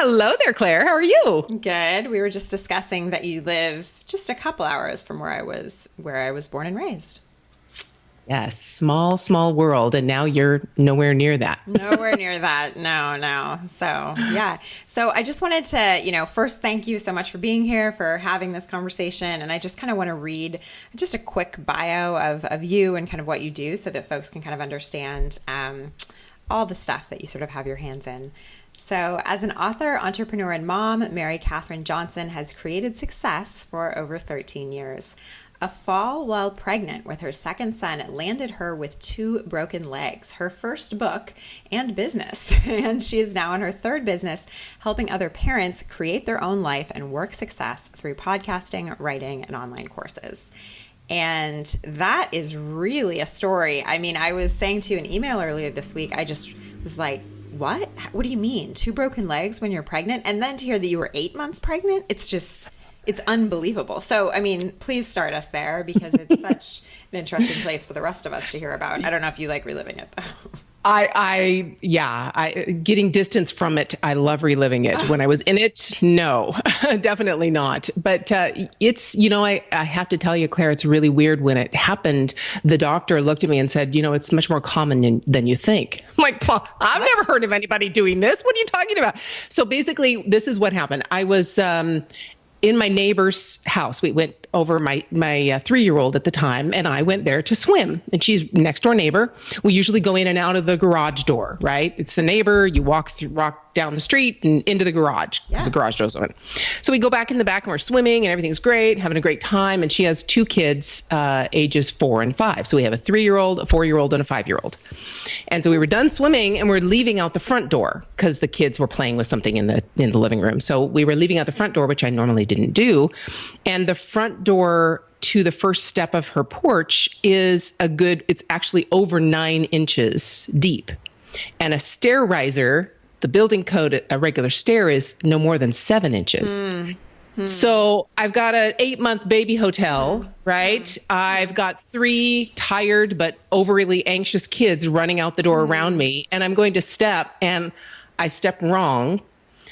Hello there, Claire. How are you? Good. We were just discussing that you live just a couple hours from where I was born and raised. Yes, small, small world. And now you're nowhere near that. Nowhere near that. No, no. So, yeah. So I just wanted to, first thank you so much for being here, for having this conversation. And I just kind of want to read just a quick bio of you and kind of what you do so that folks can kind of understand all the stuff that you sort of have your hands in. So as an author, entrepreneur, and mom, Mary Kathryn Johnson has created success for over 13 years. A fall while pregnant with her second son landed her with 2 broken legs, her first book and business. And she is now in her third business, helping other parents create their own life and work success through podcasting, writing, and online courses. And that is really a story. I mean, I was saying to you an email earlier this week, I just was like, what? What do you mean? 2 broken legs when you're pregnant? And then to hear that you were 8 months pregnant, it's unbelievable. So, I mean, please start us there because it's such an interesting place for the rest of us to hear about. I don't know if you like reliving it though. Getting distance from it. I love reliving it. When I was in it, no, definitely not. But it's, I have to tell you, Claire, it's really weird when it happened. The doctor looked at me and said, it's much more common than you think. I'm like, Paul, I've never heard of anybody doing this. What are you talking about? So basically, this is what happened. I was in my neighbor's house. We went over my 3-year-old at the time, and I went there to swim. And she's next door neighbor. We usually go in and out of the garage door, right? It's the neighbor. You walk down the street and into the garage because the garage door's open. So we go back in the back and we're swimming and everything's great, having a great time. And she has 2 kids, ages 4 and 5. So we have a 3-year-old, a 4-year-old, and a 5-year-old. And so we were done swimming and we're leaving out the front door because the kids were playing with something in the living room. So we were leaving out the front door, which I normally didn't do. And the front door to the first step of her porch it's actually over 9 inches deep. And a stair riser, the building code, a regular stair is no more than 7 inches. So I've got an 8-month baby hotel, right? I've got 3 tired but overly anxious kids running out the door around me, and I'm going to step, and I stepped wrong.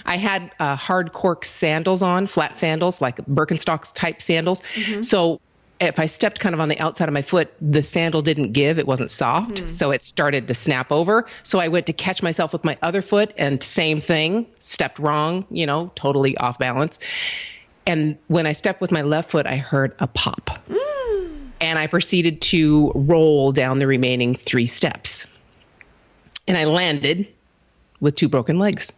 I had hard cork sandals on, flat sandals, like Birkenstocks type sandals. So if I stepped kind of on the outside of my foot, the sandal didn't give. It wasn't soft. So it started to snap over. So I went to catch myself with my other foot and same thing, stepped wrong, totally off balance. And when I stepped with my left foot, I heard a pop. And I proceeded to roll down the remaining 3 steps. And I landed with 2 broken legs.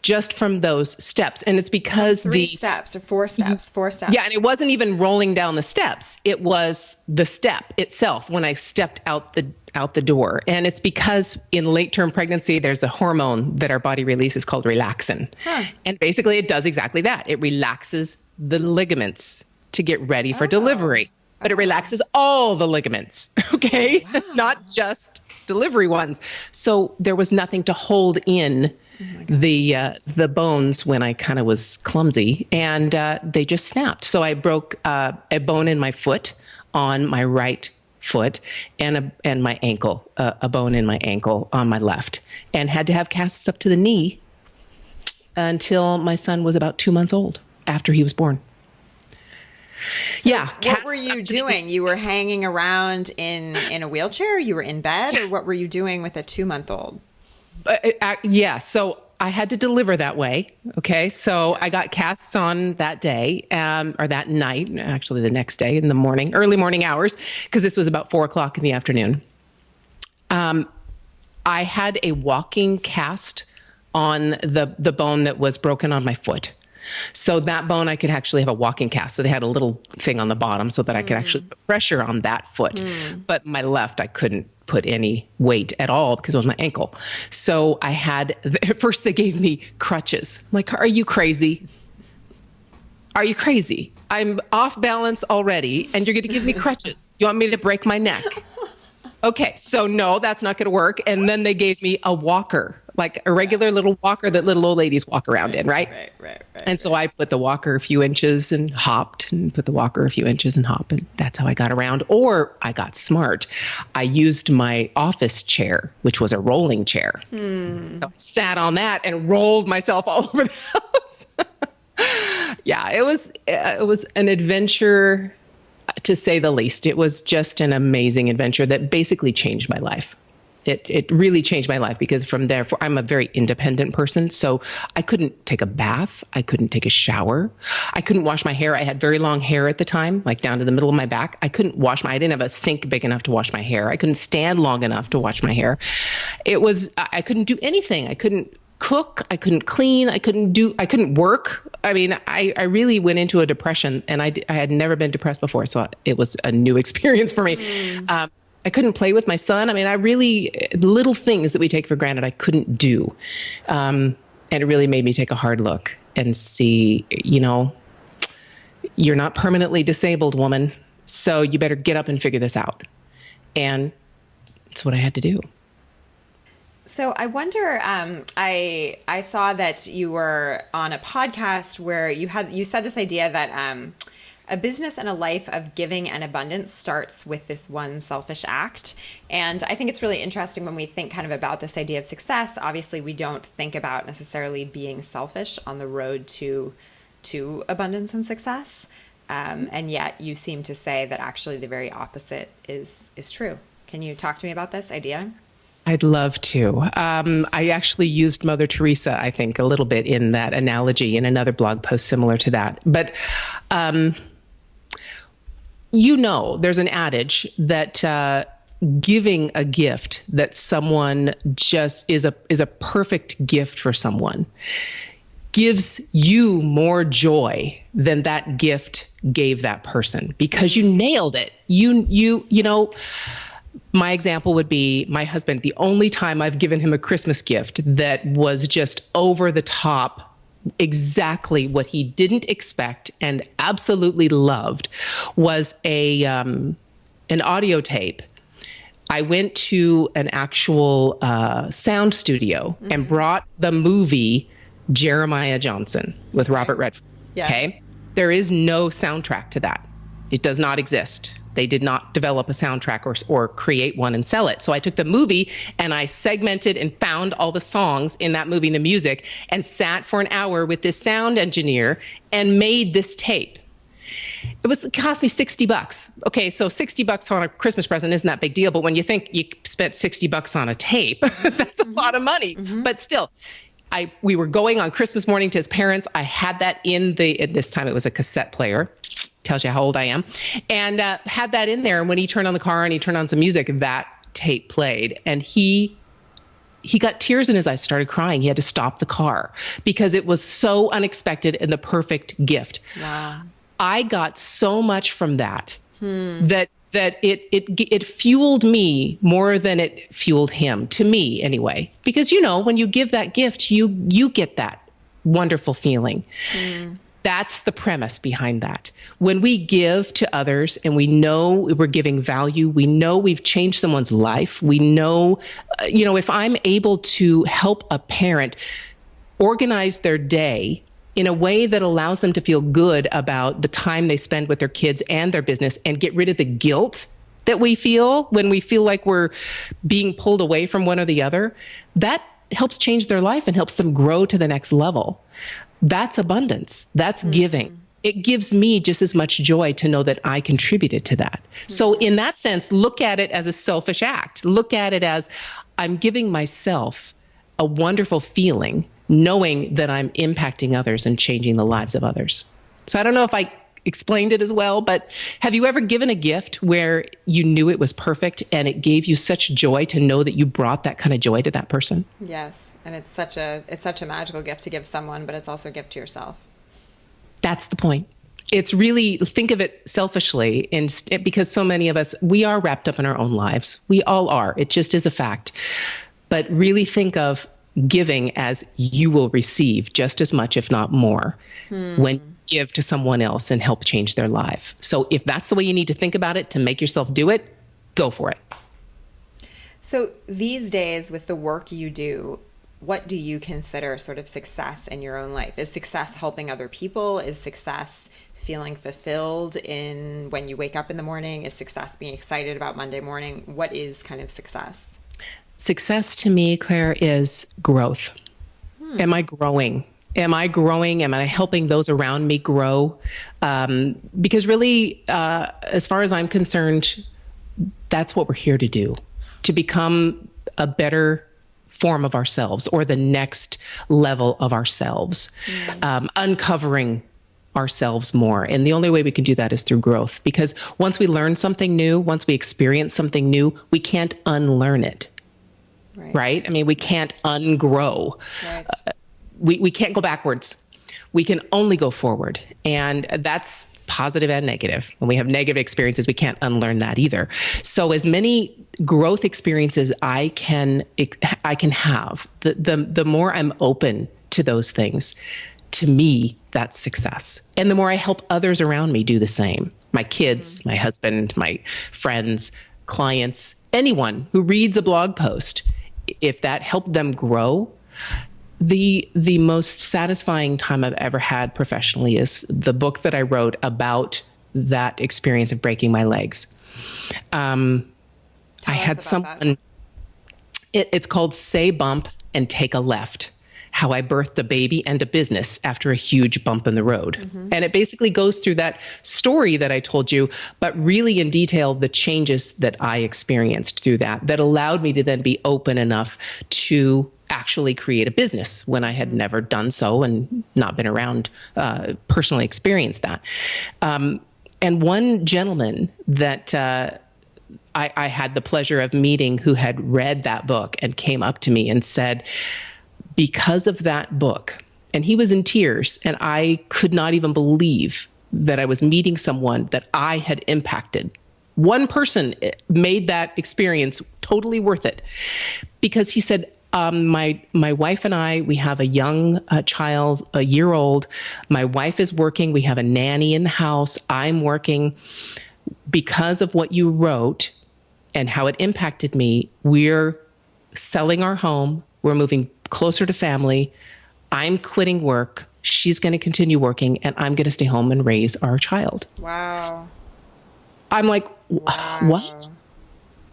Just from those steps. And it's because 3 steps or 4 steps, 4 steps. Yeah. And it wasn't even rolling down the steps. It was the step itself when I stepped out the door. And it's because in late term pregnancy, there's a hormone that our body releases called relaxin. And basically it does exactly that. It relaxes the ligaments to get ready for delivery, but it relaxes all the ligaments. Okay. Not just delivery ones. So there was nothing to hold in the bones when I kind of was clumsy, and they just snapped. So I broke a bone in my foot on my right foot and my ankle, a bone in my ankle on my left, and had to have casts up to the knee until my son was about 2 months old after he was born. So what were you doing? You were hanging around in a wheelchair? You were in bed? Or what were you doing with a 2-month-old? So I had to deliver that way. Okay. So I got casts on that day, or that night, actually the next day in the morning, early morning hours, because this was about 4:00 in the afternoon. I had a walking cast on the bone that was broken on my foot. So that bone, I could actually have a walking cast. So they had a little thing on the bottom so that I could actually put pressure on that foot. But my left, I couldn't put any weight at all because it was my ankle. So at first they gave me crutches. I'm like, are you crazy? Are you crazy? I'm off balance already and you're going to give me crutches. You want me to break my neck? Okay, so no, that's not going to work. And then they gave me a walker. like a regular little walker that little old ladies walk around in, right? Right. And so I put the walker a few inches and hopped, and put the walker a few inches and hopped, and that's how I got around. Or I got smart. I used my office chair, which was a rolling chair. So I sat on that and rolled myself all over the house. Yeah, it was an adventure, to say the least. It was just an amazing adventure that basically changed my life. It really changed my life, because from there, I'm a very independent person. So I couldn't take a bath. I couldn't take a shower. I couldn't wash my hair. I had very long hair at the time, like down to the middle of my back. I didn't have a sink big enough to wash my hair. I couldn't stand long enough to wash my hair. I couldn't do anything. I couldn't cook. I couldn't clean. I couldn't work. I mean, I really went into a depression, and I had never been depressed before. So it was a new experience for me. I couldn't play with my son. I mean, little things that we take for granted, I couldn't do. And it really made me take a hard look and see, you're not permanently disabled, woman. So you better get up and figure this out. And that's what I had to do. So I wonder, I saw that you were on a podcast where you said this idea that, a business and a life of giving and abundance starts with this one selfish act. And I think it's really interesting when we think kind of about this idea of success. Obviously, we don't think about necessarily being selfish on the road to abundance and success. And yet you seem to say that actually the very opposite is true. Can you talk to me about this idea? I'd love to. I actually used Mother Teresa, I think, a little bit in that analogy in another blog post similar to that. But there's an adage that giving a gift that someone just is a perfect gift for someone gives you more joy than that gift gave that person, because you nailed it. My example would be my husband. The only time I've given him a Christmas gift that was just over the top, exactly what he didn't expect and absolutely loved, was an audio tape. I went to an actual sound studio and brought the movie Jeremiah Johnson with Robert Redford. Yeah. Okay. There is no soundtrack to that. It does not exist. They did not develop a soundtrack or create one and sell it. So I took the movie and I segmented and found all the songs in that movie and the music, and sat for an hour with this sound engineer and made this tape. It cost me $60. Okay, so $60 on a Christmas present isn't that big deal, but when you think you spent $60 on a tape, that's a lot of money. But still, we were going on Christmas morning to his parents. I had that at this time it was a cassette player. Tells you how old I am. And had that in there. And when he turned on the car and he turned on some music, that tape played. And he got tears in his eyes, started crying. He had to stop the car because it was so unexpected and the perfect gift. Wow. I got so much from that, that it fueled me more than it fueled him, to me anyway. Because, when you give that gift, you get that wonderful feeling. That's the premise behind that. When we give to others and we know we're giving value, we know we've changed someone's life. We know, if I'm able to help a parent organize their day in a way that allows them to feel good about the time they spend with their kids and their business, and get rid of the guilt that we feel when we feel like we're being pulled away from one or the other, that helps change their life and helps them grow to the next level. That's abundance. That's giving. It gives me just as much joy to know that I contributed to that. So in that sense, look at it as a selfish act. Look at it as I'm giving myself a wonderful feeling, knowing that I'm impacting others and changing the lives of others. So I don't know if I explained it as well, but have you ever given a gift where you knew it was perfect and it gave you such joy to know that you brought that kind of joy to that person? Yes. And it's such a magical gift to give someone, but it's also a gift to yourself. That's the point. It's really, think of it selfishly, because so many of us, we are wrapped up in our own lives. We all are. It just is a fact. But really think of giving as you will receive just as much, if not more, when you give to someone else and help change their life. So if that's the way you need to think about it to make yourself do it, go for it. So these days with the work you do, what do you consider sort of success in your own life? Is success helping other people? Is success feeling fulfilled in when you wake up in the morning? Is success being excited about Monday morning? What is kind of success? Success to me, Claire, is growth. Am I growing? Am I growing? Am I helping those around me grow? Because really, as far as I'm concerned, that's what we're here to do, to become a better form of ourselves or the next level of ourselves, uncovering ourselves more. And the only way we can do that is through growth, because once we learn something new, once we experience something new, we can't unlearn it. Right? I mean, we can't ungrow. Right. We can't go backwards. We can only go forward. And that's positive and negative. When we have negative experiences, we can't unlearn that either. So as many growth experiences I can have, the more I'm open to those things, to me, that's success. And the more I help others around me do the same, my kids, my husband, my friends, clients, anyone who reads a blog post, if that helped them grow, the most satisfying time I've ever had professionally is the book that I wrote about that experience of breaking my legs. I had someone, it's called Say Bump and Take a Left: How I Birthed a Baby and a Business After a Huge Bump in the Road. And it basically goes through that story that I told you, but really in detail, the changes that I experienced through that allowed me to then be open enough to actually create a business when I had never done so and not been around, personally experienced that. And one gentleman that I had the pleasure of meeting who had read that book and came up to me and said, because of that book, and he was in tears, and I could not even believe that I was meeting someone that I had impacted. One person made that experience totally worth it, because he said, my wife and I, we have a young child, a year old. My wife is working. We have a nanny in the house. I'm working. Because of what you wrote and how it impacted me, we're selling our home. We're moving closer to family. I'm quitting work. She's going to continue working, and I'm going to stay home and raise our child. Wow. I'm like, wow. What?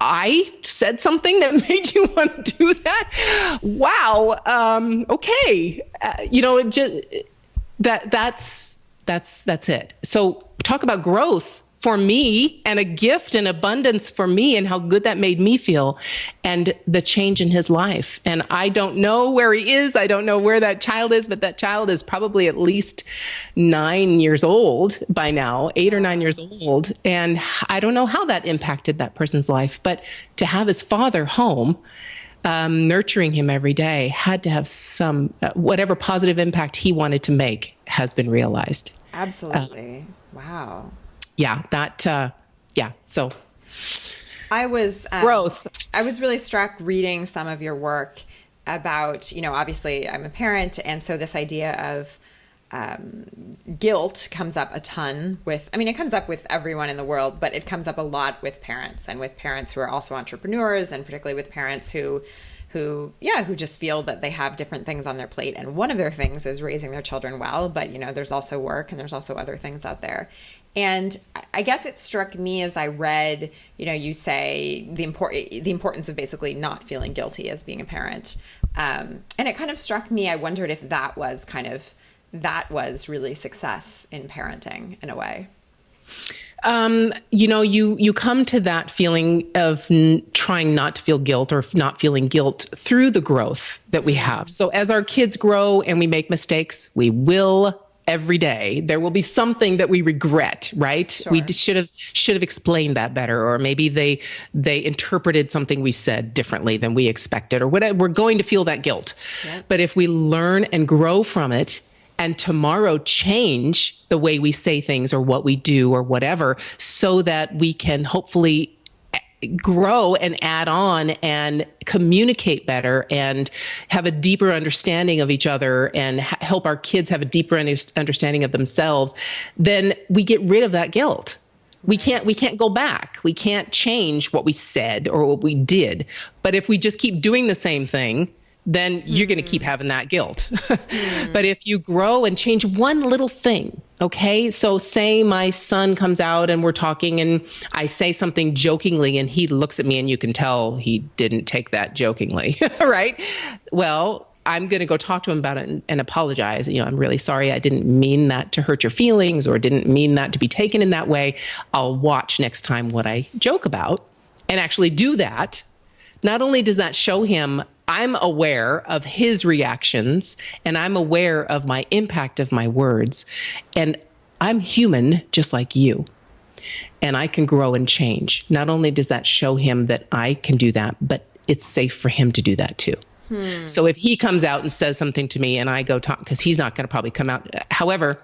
I said something that made you want to do that? Wow. Okay. It just, that's it. So talk about growth for me, and a gift and abundance for me, and how good that made me feel, and the change in his life. And I don't know where he is. I don't know where that child is, but that child is probably at least 9 years old by now, 8 or 9 years old. And I don't know how that impacted that person's life, but to have his father home, nurturing him every day, had to have some, whatever positive impact he wanted to make has been realized. Absolutely. Wow. Yeah, so I was growth. I was really struck reading some of your work about, obviously I'm a parent, and so this idea of guilt comes up a ton it comes up with everyone in the world, but it comes up a lot with parents, and with parents who are also entrepreneurs, and particularly with parents who just feel that they have different things on their plate. And one of their things is raising their children well, but there's also work, and there's also other things out there. And I guess it struck me as I read, you say the importance of basically not feeling guilty as being a parent. And it kind of struck me, I wondered if that was really success in parenting in a way. You come to that feeling of trying not to feel guilt, or not feeling guilt, through the growth that we have. So as our kids grow and we make mistakes, we will. Every day there will be something that we regret, right? Sure. We should have explained that better, or maybe they interpreted something we said differently than we expected, or whatever. We're going to feel that guilt. Yep. But if we learn and grow from it, and tomorrow change the way we say things or what we do or whatever, so that we can hopefully grow and add on and communicate better and have a deeper understanding of each other, and help our kids have a deeper understanding of themselves, then we get rid of that guilt. We can't go back. We can't change what we said or what we did. But if we just keep doing the same thing, then you're going to keep having that guilt. But if you grow and change one little thing, okay? So say my son comes out and we're talking and I say something jokingly and he looks at me and you can tell he didn't take that jokingly, right? Well, I'm going to go talk to him about it and apologize. I'm really sorry. I didn't mean that to hurt your feelings or didn't mean that to be taken in that way. I'll watch next time what I joke about and actually do that. Not only does that show him I'm aware of his reactions and I'm aware of my impact of my words, and I'm human just like you, and I can grow and change. Not only does that show him that I can do that, but it's safe for him to do that too. So if he comes out and says something to me and I go talk, because he's not going to probably come out. However,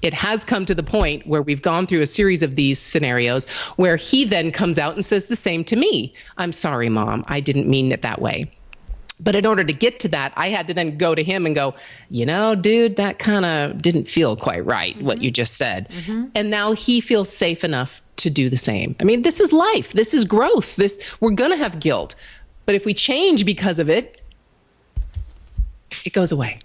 it has come to the point where we've gone through a series of these scenarios where he then comes out and says the same to me. I'm sorry, Mom. I didn't mean it that way. But in order to get to that, I had to then go to him and go, dude, that kind of didn't feel quite right, what you just said. And now he feels safe enough to do the same. I mean, this is life. This is growth. We're going to have guilt. But if we change because of it, it goes away.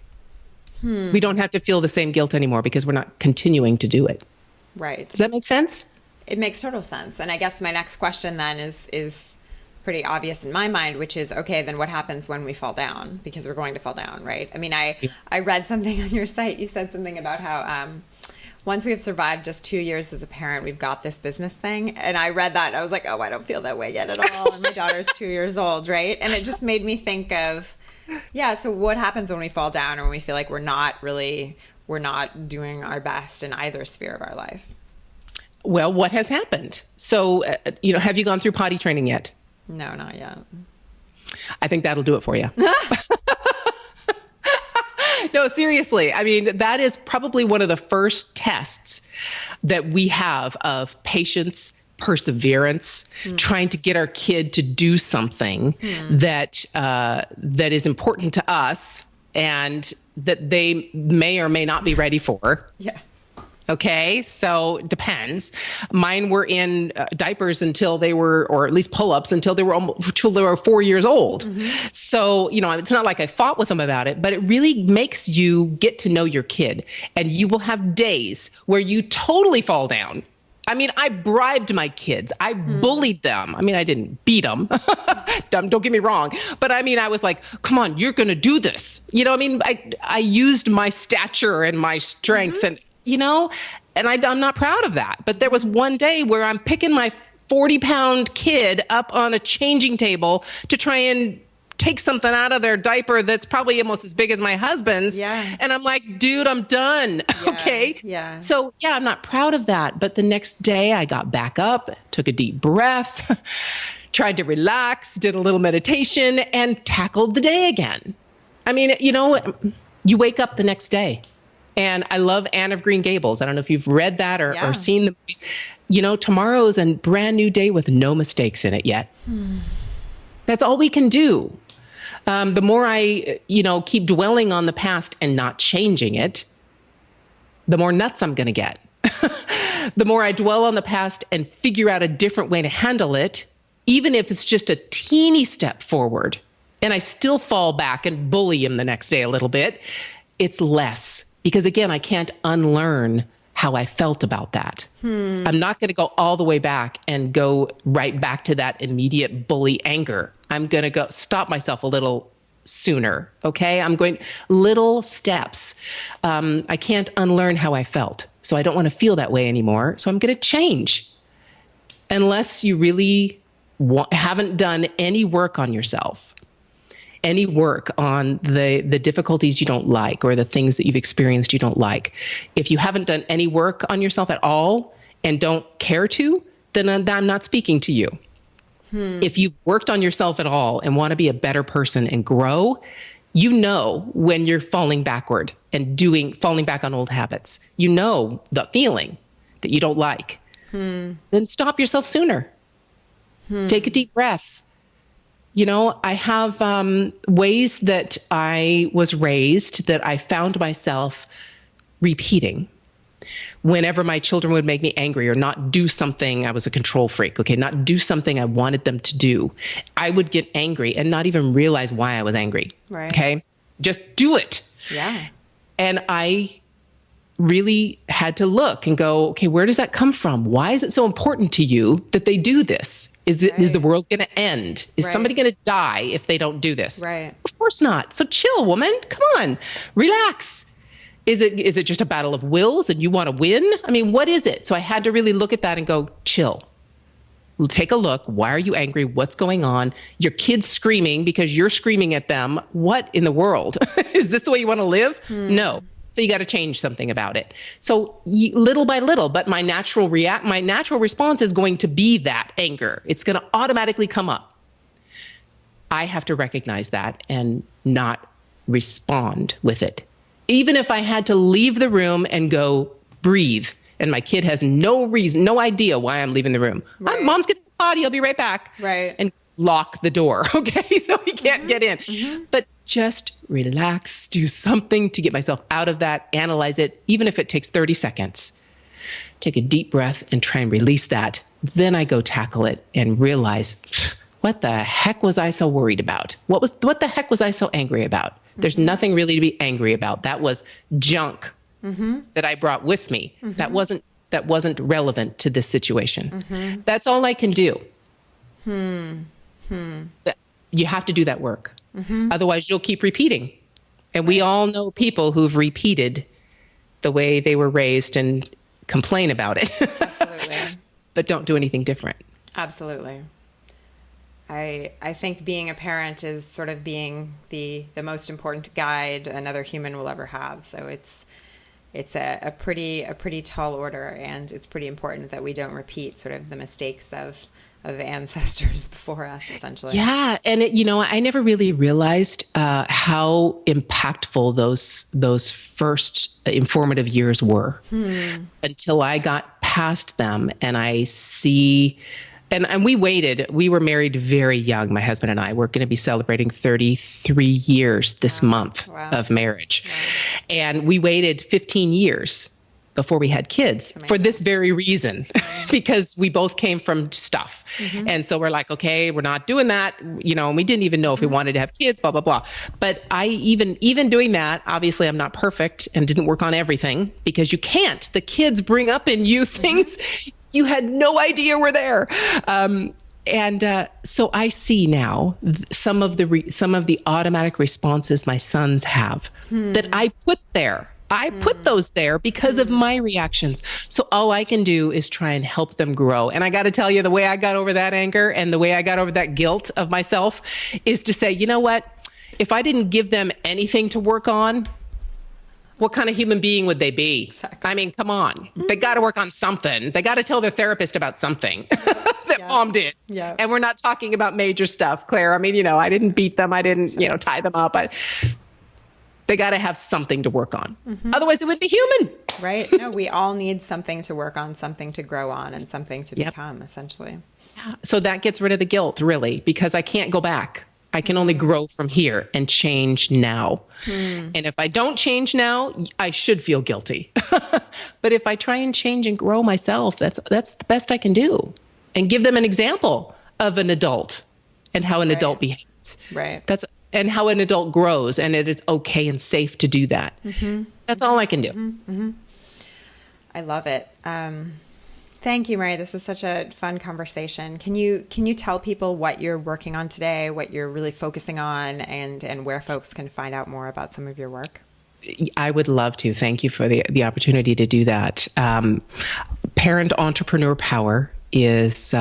We don't have to feel the same guilt anymore because we're not continuing to do it. Right. Does that make sense? It makes total sense. And I guess my next question then is pretty obvious in my mind, which is, okay, then what happens when we fall down? Because we're going to fall down, right? I mean, I read something on your site. You said something about how once we have survived just 2 years as a parent, we've got this business thing. And I read that and I was like, oh, I don't feel that way yet at all. And my daughter's 2 years old, right? And it just made me think of, so what happens when we fall down or when we feel like we're not doing our best in either sphere of our life? Well, what has happened? So, have you gone through potty training yet? No, not yet. I think that'll do it for you. No, seriously. I mean, that is probably one of the first tests that we have of patience, perseverance, trying to get our kid to do something that is important to us and that they may or may not be ready for. Yeah. Okay, so it depends. Mine were in diapers until they were, or at least pull-ups until they were 4 years old. So, it's not like I fought with them about it, but it really makes you get to know your kid. And you will have days where you totally fall down. I mean, I bribed my kids. I bullied them. I mean, I didn't beat them. Don't get me wrong. But I mean, I was like, come on, you're going to do this. I used my stature and my strength and I'm not proud of that. But there was one day where I'm picking my 40-pound kid up on a changing table to try and take something out of their diaper that's probably almost as big as my husband's. Yeah. And I'm like, dude, I'm done. Yeah. Okay. Yeah. So I'm not proud of that. But the next day I got back up, took a deep breath, tried to relax, did a little meditation and tackled the day again. I mean, you wake up the next day. And I love Anne of Green Gables. I don't know if you've read that or seen the movies. Tomorrow's a brand new day with no mistakes in it yet. That's all we can do. The more I, keep dwelling on the past and not changing it, the more nuts I'm going to get. The more I dwell on the past and figure out a different way to handle it, even if it's just a teeny step forward, and I still fall back and bully him the next day a little bit, it's less. Because again, I can't unlearn how I felt about that. I'm not going to go all the way back and go right back to that immediate bully anger. I'm going to go stop myself a little sooner. Okay. I'm going little steps. I can't unlearn how I felt. So I don't want to feel that way anymore. So I'm going to change. Unless you really haven't done any work on yourself, any work on the difficulties you don't like or the things that you've experienced you don't like. If you haven't done any work on yourself at all and don't care to, then I'm not speaking to you. If you've worked on yourself at all and want to be a better person and grow, when you're falling backward and falling back on old habits. The feeling that you don't like. Then stop yourself sooner. Take a deep breath. I have ways that I was raised that I found myself repeating. Whenever my children would make me angry or not do something, I was a control freak, okay, not do something I wanted them to do, I would get angry and not even realize why I was angry. Right. Okay. Just do it. Yeah. And I really had to look and go, okay, where does that come from? Why is it so important to you that they do this? Is the world going to end? Is somebody going to die if they don't do this? Right. Of course not. So chill, woman. Come on, relax. Is it just a battle of wills and you want to win? I mean, what is it? So I had to really look at that and go, chill. Take a look. Why are you angry? What's going on? Your kid's screaming because you're screaming at them. What in the world? Is this the way you want to live? No. So you got to change something about it. So little by little, but my natural response is going to be that anger. It's going to automatically come up. I have to recognize that and not respond with it. Even if I had to leave the room and go breathe, and my kid has no idea why I'm leaving the room. Right. Mom's getting the potty. I'll be right back. Right. And lock the door. Okay. So he can't get in. But just relax, do something to get myself out of that, analyze it, even if it takes 30 seconds. Take a deep breath and try and release that. Then I go tackle it and realize, what the heck was I so worried about? What the heck was I so angry about? There's nothing really to be angry about. That was junk that I brought with me. That wasn't relevant to this situation. That's all I can do. You have to do that work. Otherwise, you'll keep repeating. And we all know people who've repeated the way they were raised and complain about it. Absolutely. But don't do anything different. Absolutely. I think being a parent is sort of being the most important guide another human will ever have. So it's a pretty tall order, and it's pretty important that we don't repeat sort of the mistakes of ancestors before us, essentially. Yeah. And I never really realized how impactful those first informative years were until I got past them and I see. And we waited. We were married very young, my husband and I. We're going to be celebrating 33 years this month of marriage. Wow. And we waited 15 years before we had kids for this very reason, because we both came from stuff. And so we're like, okay, we're not doing that. And we didn't even know if we wanted to have kids, blah, blah, blah. But I even doing that, obviously I'm not perfect and didn't work on everything, because you can't. The kids bring up in you things you had no idea were there. So I see now some of the automatic responses my sons have that I put there. I put those there because of my reactions. So all I can do is try and help them grow. And I got to tell you, the way I got over that anger and the way I got over that guilt of myself is to say, you know what? If I didn't give them anything to work on, what kind of human being would they be? Exactly. I mean, come on. They got to work on something. They got to tell their therapist about something that mom did. Yeah. And we're not talking about major stuff, Claire. I mean, I didn't beat them. I didn't, tie them up. They got to have something to work on. Otherwise, it would be human. Right. No, we all need something to work on, something to grow on, and something to become, essentially. Yeah. So that gets rid of the guilt, really, because I can't go back. I can only grow from here and change now. And if I don't change now, I should feel guilty. But if I try and change and grow myself, that's the best I can do. And give them an example of an adult and how an adult behaves. Right. And how an adult grows, and it is okay and safe to do that. That's all I can do. I love it. Thank you, Mary. This was such a fun conversation. Can you tell people what you're working on today, what you're really focusing on, and where folks can find out more about some of your work? I would love to. Thank you for the opportunity to do that. Parent entrepreneur power is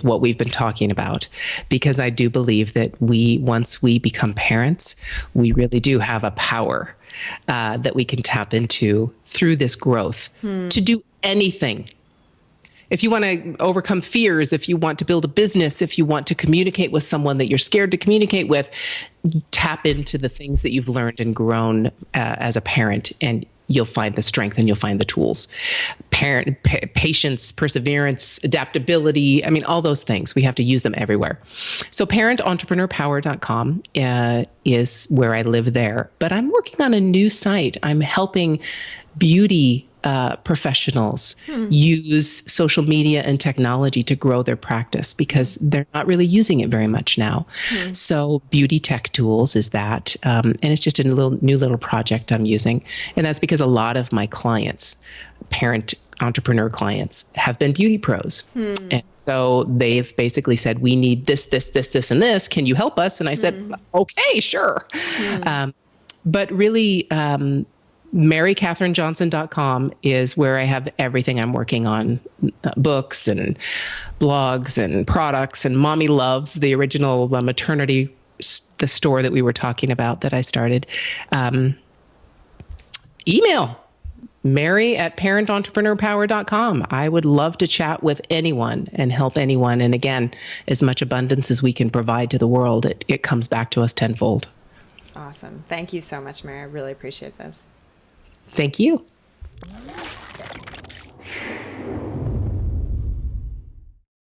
what we've been talking about, because I do believe that once we become parents, we really do have a power that we can tap into through this growth to do anything. If you want to overcome fears, if you want to build a business, if you want to communicate with someone that you're scared to communicate with, tap into the things that you've learned and grown as a parent, and you'll find the strength and you'll find the tools. Patience, perseverance, adaptability. I mean, all those things. We have to use them everywhere. So parententrepreneur.com is where I live there. But I'm working on a new site. I'm helping beauty professionals use social media and technology to grow their practice because they're not really using it very much now. So beauty tech tools is that. And it's just a new little project I'm using. And that's because a lot of my clients, parent entrepreneur clients, have been beauty pros. And so they've basically said, we need this, and this. Can you help us? And I said, okay, sure. But really, MaryKathrynJohnson.com is where I have everything I'm working on, books and blogs and products, and Mommy Loves, the original maternity, the store that we were talking about that I started. Email Mary@parententrepreneur.power.com. I would love to chat with anyone and help anyone. And again, as much abundance as we can provide to the world, it comes back to us tenfold. Awesome. Thank you so much, Mary. I really appreciate this. Thank you.